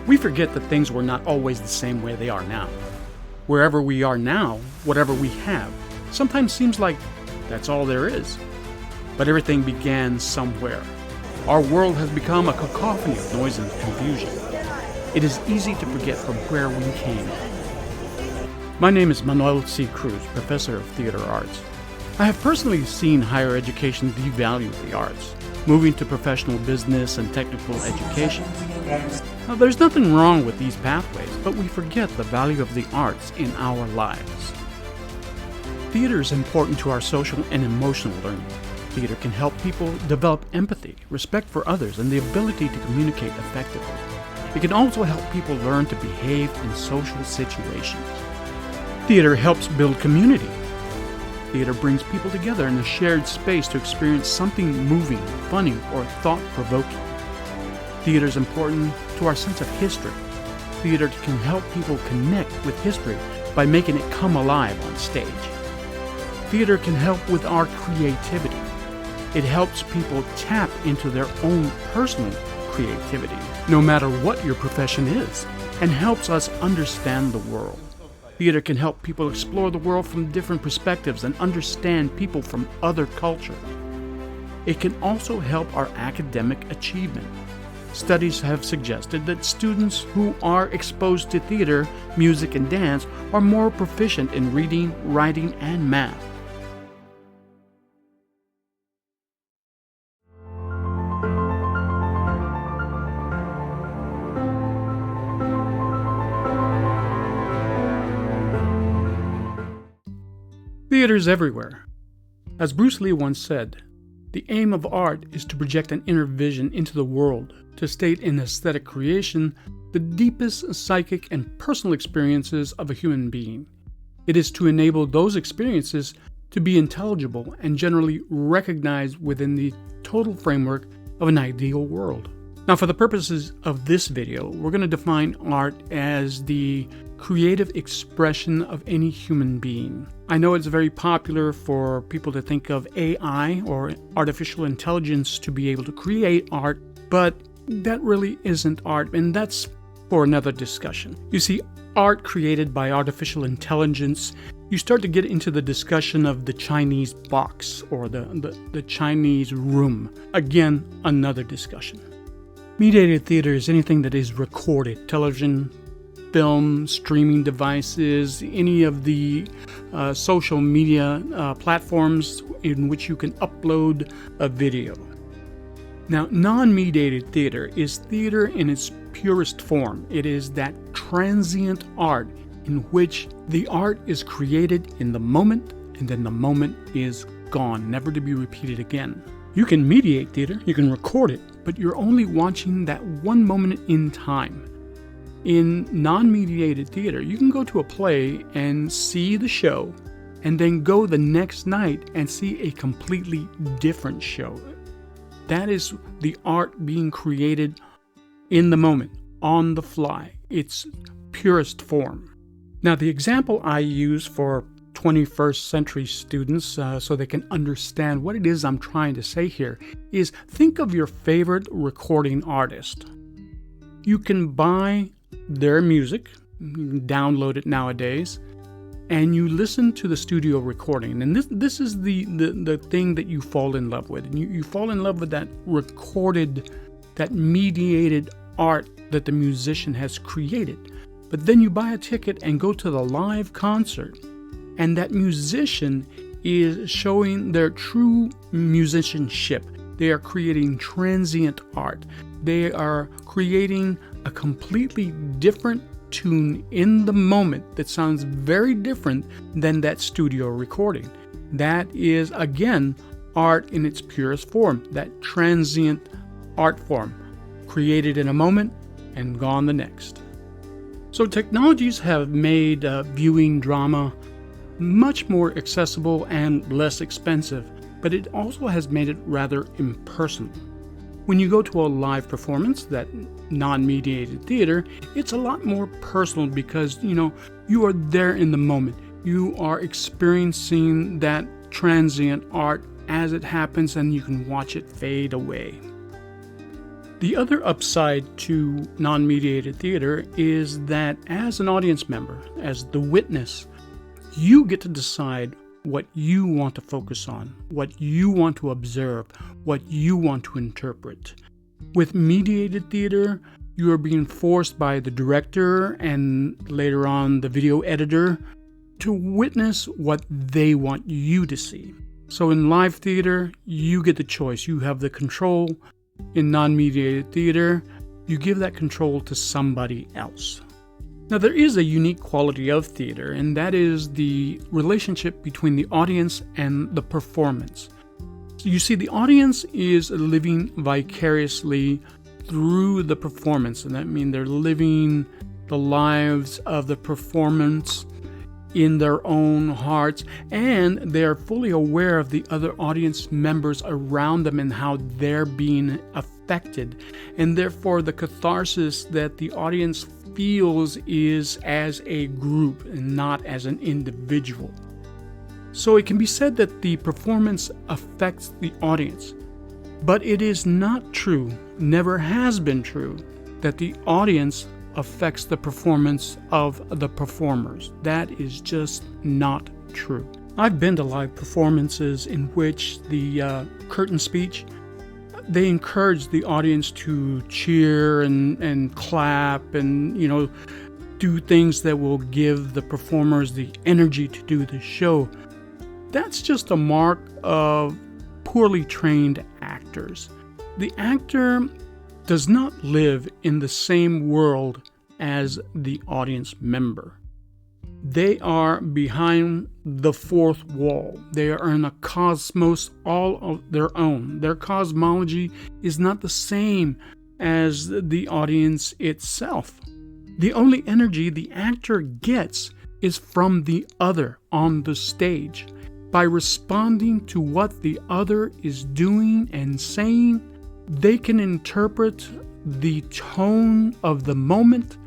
We forget that things were not always the same way they are now. Wherever we are now, whatever we have, sometimes seems like that's all there is. But everything began somewhere. Our world has become a cacophony of noise and confusion. It is easy to forget from where we came. My name is Manuel C. Cruz, professor of theater arts. I have personally seen higher education devalue the arts, moving to professional business and technical education. Now, there's nothing wrong with these pathways, but we forget the value of the arts in our lives. Theater is important to our social and emotional learning. Theater can help people develop empathy, respect for others, and the ability to communicate effectively. It can also help people learn to behave in social situations. Theater helps build community. Theater brings people together in a shared space to experience something moving, funny, or thought-provoking. Theater is important to our sense of history. Theater can help people connect with history by making it come alive on stage. Theater can help with our creativity. It helps people tap into their own personal creativity, no matter what your profession is, and helps us understand the world. Theater can help people explore the world from different perspectives and understand people from other cultures. It can also help our academic achievement. Studies have suggested that students who are exposed to theater, music, and dance are more proficient in reading, writing, and math. Theater's everywhere. As Bruce Lee once said, the aim of art is to project an inner vision into the world, to state in aesthetic creation the deepest psychic and personal experiences of a human being. It is to enable those experiences to be intelligible and generally recognized within the total framework of an ideal world. Now, for the purposes of this video, we're going to define art as the creative expression of any human being. I know it's very popular for people to think of AI or artificial intelligence to be able to create art, but that really isn't art, and that's for another discussion. You see, art created by artificial intelligence, you start to get into the discussion of the Chinese box or the Chinese room. Again, another discussion. Mediated theater is anything that is recorded: television, film, streaming devices, any of the social media platforms in which you can upload a video. Now, non-mediated theater is theater in its purest form. It is that transient art in which the art is created in the moment, and then the moment is gone, never to be repeated again. You can mediate theater, you can record it, but you're only watching that one moment in time. In non-mediated theater, you can go to a play and see the show, and then go the next night and see a completely different show. That is the art being created in the moment, on the fly, its purest form. Now, the example I use for 21st century students so they can understand what it is I'm trying to say here is, think of your favorite recording artist. You can buy their music, you can download it nowadays, and you listen to the studio recording. And this is the thing that you fall in love with. And you fall in love with that recorded, that mediated art that the musician has created. But then you buy a ticket and go to the live concert, and that musician is showing their true musicianship. They are creating transient art. They are creating a completely different tune in the moment that sounds very different than that studio recording. That is, again, art in its purest form, that transient art form, created in a moment and gone the next. So technologies have made viewing drama much more accessible and less expensive, but it also has made it rather impersonal. When you go to a live performance, that non-mediated theater, it's a lot more personal because, you are there in the moment. You are experiencing that transient art as it happens, and you can watch it fade away. The other upside to non-mediated theater is that as an audience member, as the witness, you get to decide what you want to focus on, what you want to observe, what you want to interpret. With mediated theater, you are being forced by the director and later on the video editor to witness what they want you to see. So in live theater, you get the choice. You have the control. In non-mediated theater, you give that control to somebody else. Now, there is a unique quality of theater, and that is the relationship between the audience and the performance. So you see, the audience is living vicariously through the performance, and that means they're living the lives of the performance in their own hearts, and they are fully aware of the other audience members around them and how they're being affected. And therefore, the catharsis that the audience feels is as a group and not as an individual. So it can be said that the performance affects the audience, but it is not true, never has been true, that the audience affects the performance of the performers. That is just not true. I've been to live performances in which the curtain speech, they encourage the audience to cheer and clap and, do things that will give the performers the energy to do the show. That's just a mark of poorly trained actors. The actor does not live in the same world as the audience member. They are behind the fourth wall. They are in a cosmos all of their own. Their cosmology is not the same as the audience itself. The only energy the actor gets is from the other on the stage. By responding to what the other is doing and saying, they can interpret the tone of the moment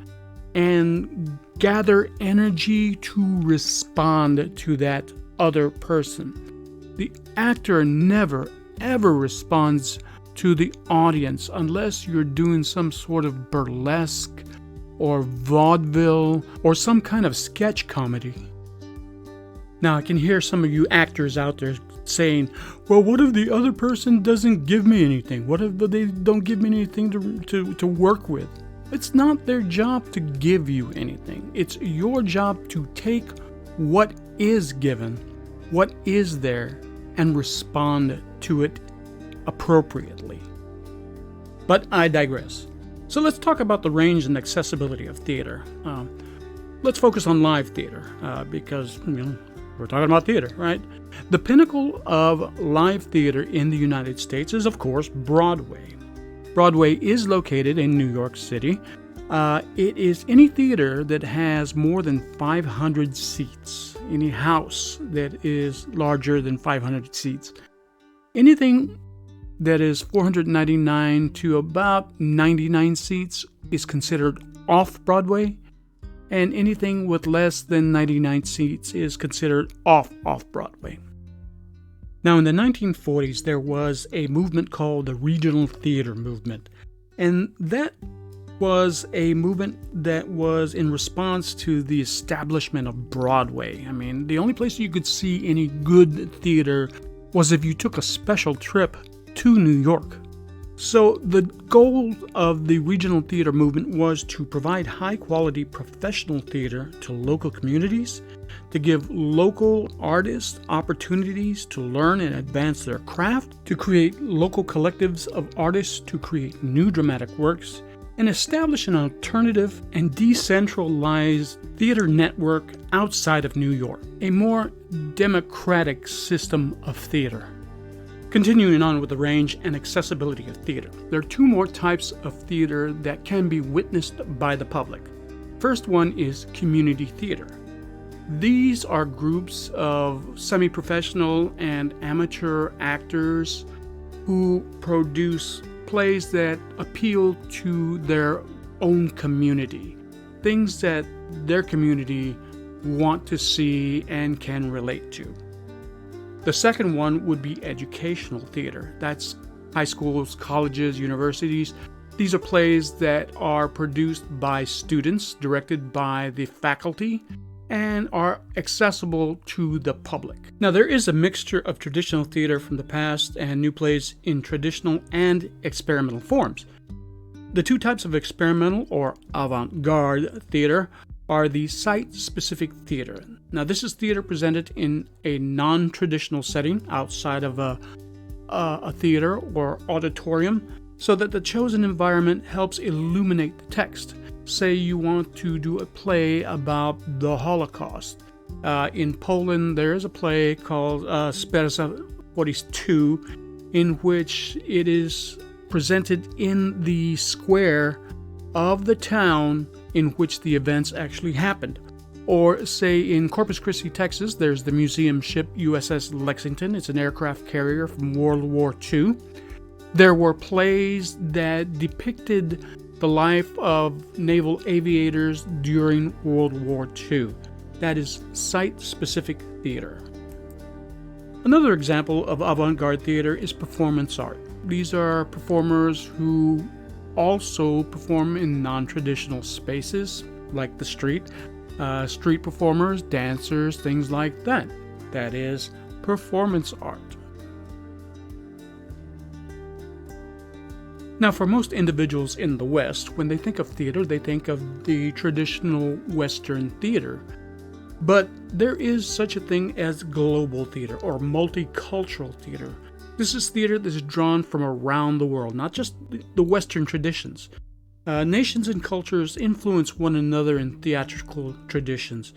and gather energy to respond to that other person. The actor never, ever responds to the audience unless you're doing some sort of burlesque or vaudeville or some kind of sketch comedy. Now, I can hear some of you actors out there saying, well, what if the other person doesn't give me anything? What if they don't give me anything to work with? It's not their job to give you anything. It's your job to take what is given, what is there, and respond to it appropriately. But I digress. So let's talk about the range and accessibility of theater. Let's focus on live theater because we're talking about theater, right? The pinnacle of live theater in the United States is, of course, Broadway. Broadway is located in New York City. It is any theater that has more than 500 seats, any house that is larger than 500 seats. Anything that is 499 to about 99 seats is considered off-Broadway, and anything with less than 99 seats is considered off-Broadway. Now, in the 1940s, there was a movement called the regional theater movement, and that was a movement that was in response to the establishment of Broadway. I mean, the only place you could see any good theater was if you took a special trip to New York. So the goal of the regional theater movement was to provide high-quality professional theater to local communities, to give local artists opportunities to learn and advance their craft, to create local collectives of artists to create new dramatic works, and establish an alternative and decentralized theater network outside of New York, a more democratic system of theater. Continuing on with the range and accessibility of theater, there are two more types of theater that can be witnessed by the public. First one is community theater. These are groups of semi-professional and amateur actors who produce plays that appeal to their own community, things that their community want to see and can relate to. The second one would be educational theater. That's high schools, colleges, universities These are plays that are produced by students, directed by the faculty, and are accessible to the public. Now, there is a mixture of traditional theater from the past and new plays in traditional and experimental forms. The two types of experimental or avant-garde theater are the site-specific theater. Now, this is theater presented in a non-traditional setting outside of a theater or auditorium, so that the chosen environment helps illuminate the text. Say you want to do a play about the Holocaust. In Poland, there is a play called Sperza 42, in which it is presented in the square of the town in which the events actually happened. Or say in Corpus Christi, Texas, there's the museum ship USS Lexington. It's an aircraft carrier from World War II. There were plays that depicted the life of naval aviators during World War II. That is site-specific theater. Another example of avant-garde theater is performance art. These are performers who also perform in non-traditional spaces, like the street. Street performers, dancers, things like that. That is performance art. Now, for most individuals in the West, when they think of theater, they think of the traditional Western theater. But there is such a thing as global theater or multicultural theater. This is theater that is drawn from around the world, not just the Western traditions. Nations and cultures influence one another in theatrical traditions.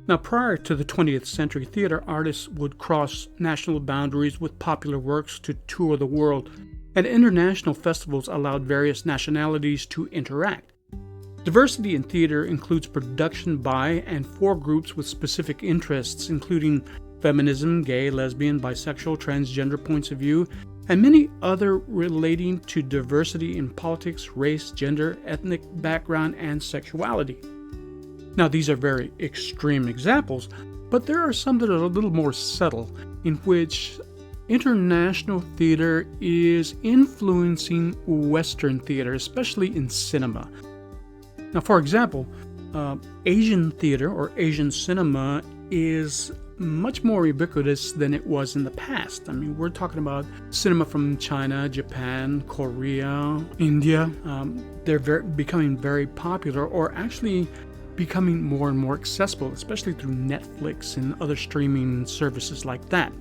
Now, prior to the 20th century, theater artists would cross national boundaries with popular works to tour the world, and international festivals allowed various nationalities to interact. Diversity in theater includes production by and for groups with specific interests, including feminism, gay, lesbian, bisexual, transgender points of view, and many other relating to diversity in politics, race, gender, ethnic background, and sexuality. Now, these are very extreme examples, but there are some that are a little more subtle, in which international theater is influencing Western theater, especially in cinema. Now, for example, Asian theater or Asian cinema is much more ubiquitous than it was in the past. I mean, we're talking about cinema from China, Japan, Korea, India. They're becoming very popular, or actually becoming more and more accessible, especially through Netflix and other streaming services like that.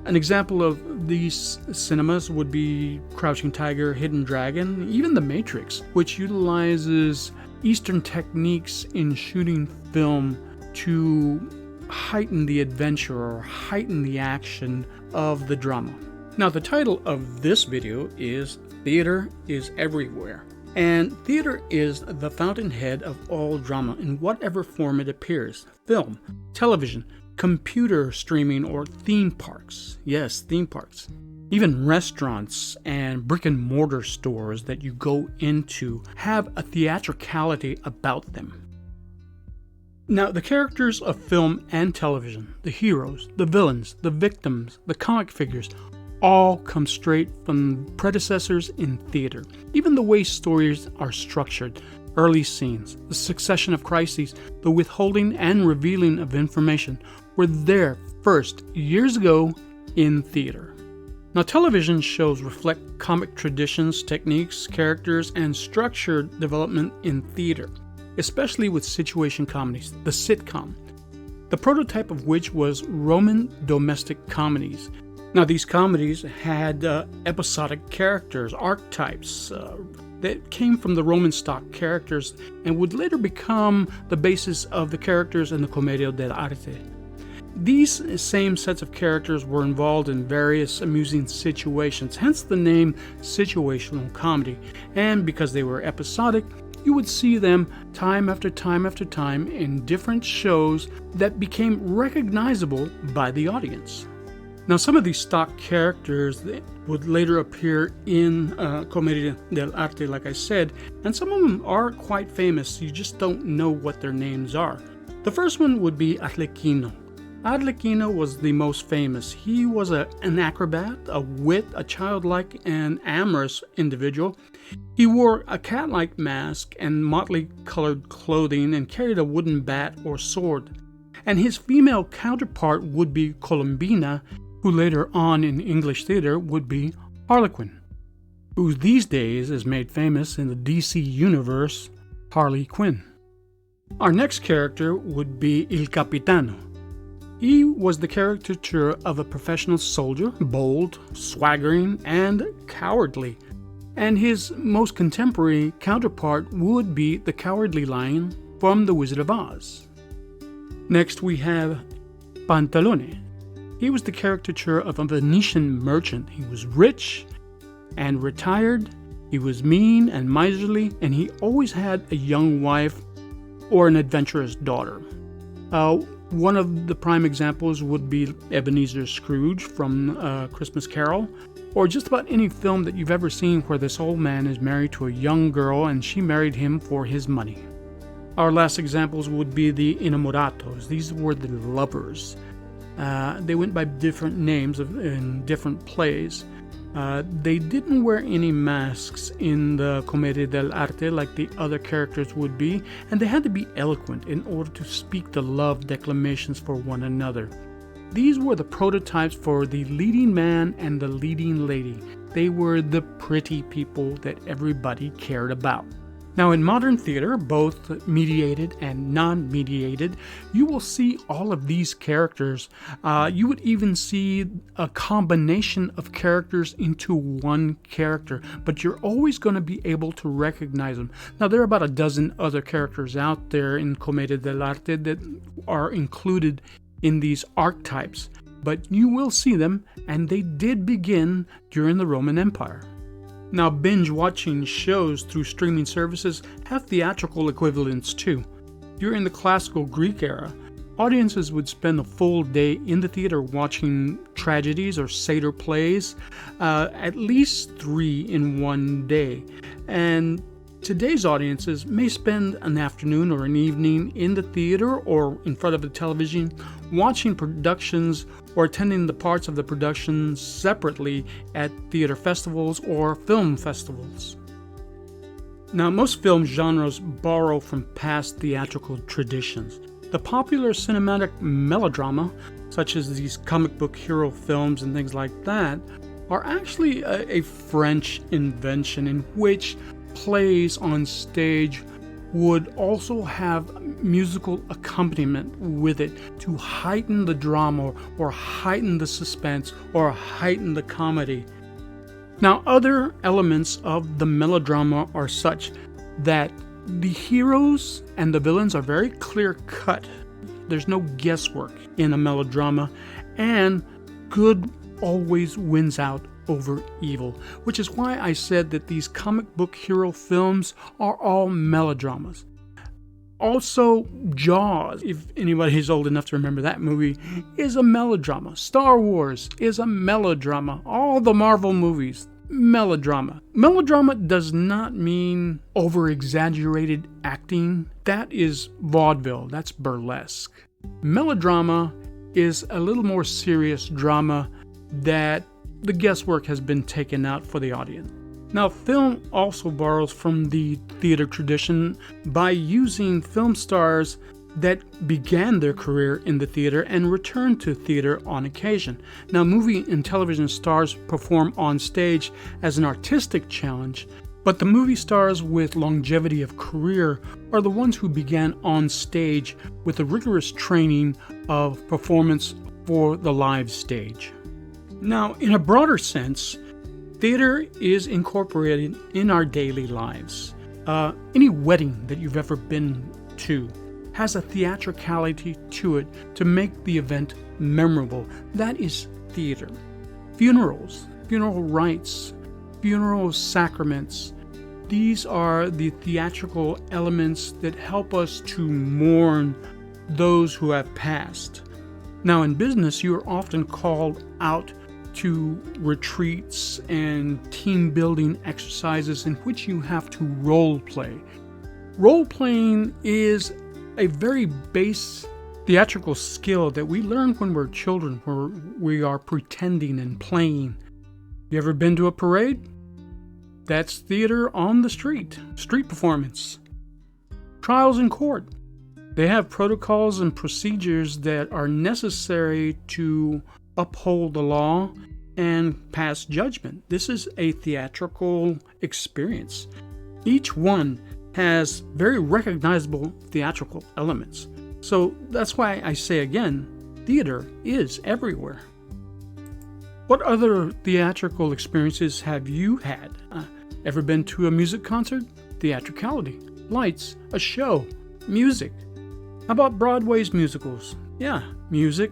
An example of these cinemas would be Crouching Tiger, Hidden Dragon, even The Matrix, which utilizes Eastern techniques in shooting film to heighten the adventure or heighten the action of the drama. Now, the title of this video is Theater is Everywhere. And theater is the fountainhead of all drama in whatever form it appears. Film, television, computer streaming, or theme parks. Yes, theme parks. Even restaurants and brick and mortar stores that you go into have a theatricality about them. Now, the characters of film and television, the heroes, the villains, the victims, the comic figures, all come straight from predecessors in theater. Even the way stories are structured, early scenes, the succession of crises, the withholding and revealing of information were there first, years ago, in theater. Now, television shows reflect comic traditions, techniques, characters, and structured development in theater, especially with situation comedies, the sitcom, the prototype of which was Roman domestic comedies. Now, these comedies had episodic characters, archetypes, that came from the Roman stock characters and would later become the basis of the characters in the Commedia dell'arte. These same sets of characters were involved in various amusing situations, hence the name situational comedy. And because they were episodic, you would see them time after time after time in different shows that became recognizable by the audience. Now, some of these stock characters would later appear in Commedia dell'arte, like I said, and some of them are quite famous. You just don't know what their names are. The first one would be Arlecchino. Arlecchino was the most famous. He was an acrobat, a wit, a childlike and amorous individual. He wore a cat-like mask and motley colored clothing and carried a wooden bat or sword. And his female counterpart would be Colombina, who later on in English theater would be Harlequin, who these days is made famous in the DC universe, Harley Quinn. Our next character would be Il Capitano. He was the caricature of a professional soldier, bold, swaggering, and cowardly. And his most contemporary counterpart would be the Cowardly Lion from The Wizard of Oz. Next we have Pantalone. He was the caricature of a Venetian merchant. He was rich and retired, he was mean and miserly, and he always had a young wife or an adventurous daughter. One of the prime examples would be Ebenezer Scrooge from Christmas Carol, or just about any film that you've ever seen where this old man is married to a young girl and she married him for his money. Our last examples would be the Innamoratos. These were the lovers. They went by different names in different plays. They didn't wear any masks in the Commedia dell'arte like the other characters would be, and they had to be eloquent in order to speak the love declamations for one another. These were the prototypes for the leading man and the leading lady. They were the pretty people that everybody cared about. Now, in modern theater, both mediated and non-mediated, you will see all of these characters. You would even see a combination of characters into one character, but you're always going to be able to recognize them. Now, there are about a dozen other characters out there in Commedia dell'arte that are included in these archetypes, but you will see them, and they did begin during the Roman Empire. Now, binge-watching shows through streaming services have theatrical equivalents too. During the classical Greek era, audiences would spend a full day in the theater watching tragedies or satyr plays, at least 3 in one day. And today's audiences may spend an afternoon or an evening in the theater or in front of the television watching productions or attending the parts of the production separately at theater festivals or film festivals. Now, most film genres borrow from past theatrical traditions. The popular cinematic melodrama, such as these comic book hero films and things like that, are actually a French invention in which plays on stage would also have musical accompaniment with it to heighten the drama or heighten the suspense or heighten the comedy. Now, other elements of the melodrama are such that the heroes and the villains are very clear-cut. There's no guesswork in a melodrama, and good always wins out over evil, which is why I said that these comic book hero films are all melodramas. Also, Jaws, if anybody's old enough to remember that movie, is a melodrama. Star Wars is a melodrama. All the Marvel movies, melodrama. Melodrama does not mean over-exaggerated acting. That is vaudeville. That's burlesque. Melodrama is a little more serious drama that the guesswork has been taken out for the audience. Now, film also borrows from the theater tradition by using film stars that began their career in the theater and returned to theater on occasion. Now, movie and television stars perform on stage as an artistic challenge, but the movie stars with longevity of career are the ones who began on stage with a rigorous training of performance for the live stage. Now, in a broader sense, theater is incorporated in our daily lives. Any wedding that you've ever been to has a theatricality to it to make the event memorable. That is theater. Funerals, funeral rites, funeral sacraments, these are the theatrical elements that help us to mourn those who have passed. Now, in business, you are often called out to retreats and team building exercises in which you have to role play. Role playing is a very base theatrical skill that we learn when we're children, where we are pretending and playing. You ever been to a parade? That's theater on the street performance. Trials in court. They have protocols and procedures that are necessary to uphold the law and pass judgment. This is a theatrical experience. Each one has very recognizable theatrical elements. So that's why I say again, theater is everywhere. What other theatrical experiences have you had? Ever been to a music concert? Theatricality. Lights, a show, music. How about Broadway's musicals? Yeah, music,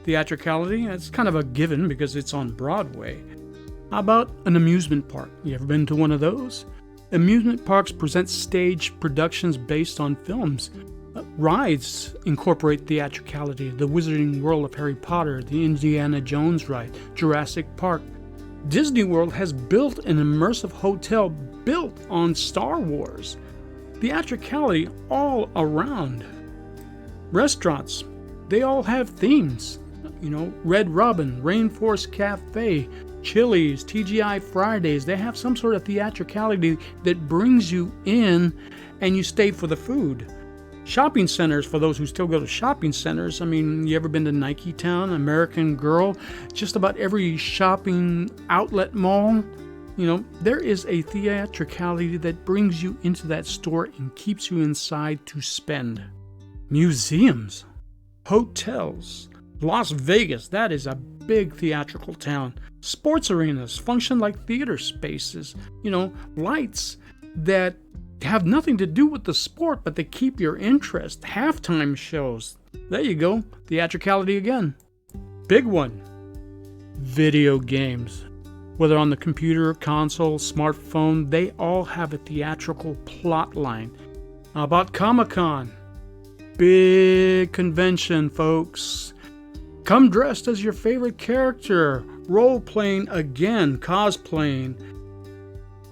theatricality, it's kind of a given because it's on Broadway. How about an amusement park? You ever been to one of those? Amusement parks present stage productions based on films. Rides incorporate theatricality. The Wizarding World of Harry Potter, the Indiana Jones ride, Jurassic Park. Disney World has built an immersive hotel built on Star Wars. Theatricality all around. Restaurants, they all have themes. Red Robin, Rainforest Cafe, Chili's, TGI Fridays, they have some sort of theatricality that brings you in and you stay for the food. Shopping centers, for those who still go to shopping centers, you ever been to Nike Town, American Girl, just about every shopping outlet mall? There is a theatricality that brings you into that store and keeps you inside to spend. Museums, hotels, Las Vegas, that is a big theatrical town. Sports arenas function like theater spaces. Lights that have nothing to do with the sport, but they keep your interest. Halftime shows. There you go, theatricality again. Big one. Video games. Whether on the computer, console, smartphone, they all have a theatrical plot line. How about Comic-Con? Big convention, folks. Come dressed as your favorite character. Role-playing again, cosplaying.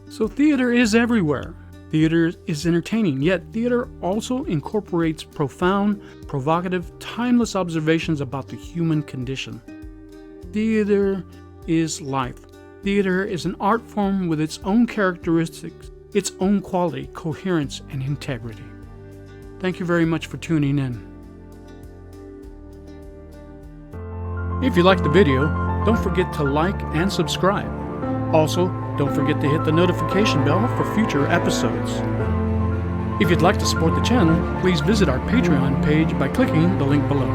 So theater is everywhere. Theater is entertaining, yet theater also incorporates profound, provocative, timeless observations about the human condition. Theater is life. Theater is an art form with its own characteristics, its own quality, coherence, and integrity. Thank you very much for tuning in. If you liked the video, don't forget to like and subscribe. Also, don't forget to hit the notification bell for future episodes. If you'd like to support the channel, please visit our Patreon page by clicking the link below.